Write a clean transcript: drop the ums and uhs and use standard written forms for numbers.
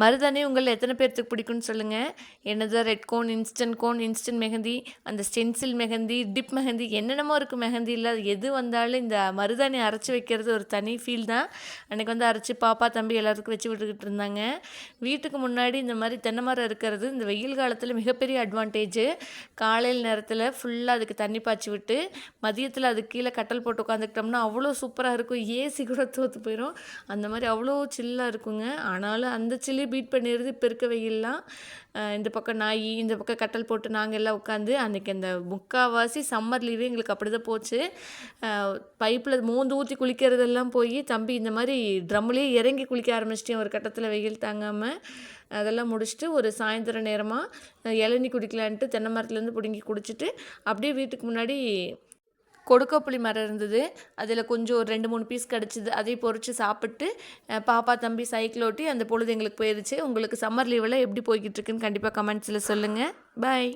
மருதாணி உங்களில் எத்தனை பேர்த்துக்கு பிடிக்கும்னு சொல்லுங்கள். என்னது ரெட் கோன், இன்ஸ்டன்ட் மெஹந்தி, அந்த ஸ்டென்சில் மெஹந்தி, டிப் மெஹந்தி, என்னென்னமோ இருக்குது மெஹந்தியில். எது வந்தாலும் இந்த மருதாணி அரைச்சி வைக்கிறது ஒரு தனி ஃபீல் தான். அன்றைக்கி வந்து அரைச்சி பாப்பா தம்பி எல்லாத்துக்கும் வச்சு விட்டுக்கிட்டு இருந்தாங்க. வீட்டுக்கு முன்னாடி இந்த மாதிரி தென்னை மரம் இருக்கிறது இந்த வெயில் காலத்தில் மிகப்பெரிய அட்வான்டேஜ். காலையில் நேரத்தில் ஃபுல்லாக அதுக்கு தண்ணி பாய்ச்சி விட்டு மதியத்தில் அதுக்கு கீழே கட்டல் போட்டு உட்காந்துக்கிட்டோம்னா அவ்வளோ சூப்பராக இருக்கும். ஏசி கூட தோற்று போயிடும். அந்த மாதிரி அவ்வளோ சில்லாக இருக்குங்க. ஆனாலும் அந்த சில்லி பீட் பண்ணிடுது இப்போ இருக்க வெயிலெலாம். இந்த பக்கம் நாய், இந்த பக்கம் கட்டல் போட்டு நாங்கள் எல்லாம் உட்காந்து அன்றைக்கி அந்த முக்கால்வாசி சம்மர் லீவே எங்களுக்கு அப்படி தான் போச்சு. பைப்பில் மோந்து ஊற்றி குளிக்கிறதெல்லாம் போய் தம்பி இந்த மாதிரி ட்ரம்லேயே இறங்கி குளிக்க ஆரம்பிச்சிட்டேன் ஒரு கட்டத்தில் வெயில் தாங்காமல். அதெல்லாம் முடிச்சுட்டு ஒரு சாயந்தரம் நேரமாக இளநீ குடிக்கலான்ட்டு தென்னை மரத்துலேருந்து பிடுங்கி குடிச்சிட்டு அப்படியே வீட்டுக்கு முன்னாடி கொடுக்கப்புளி மரம் இருந்தது. அதில் கொஞ்சம் ஒரு 2-3 பீஸ் கிடச்சிது. அதையும் பொறிச்சு சாப்பிட்டு பாப்பா தம்பி சைக்கிள் ஓட்டி அந்த பொழுது எங்களுக்கு போயிடுச்சு. உங்களுக்கு சம்மர் லீவெல்லாம் எப்படி போய்கிட்டு இருக்குன்னு கண்டிப்பாக கமெண்ட்ஸில் சொல்லுங்கள். பாய்.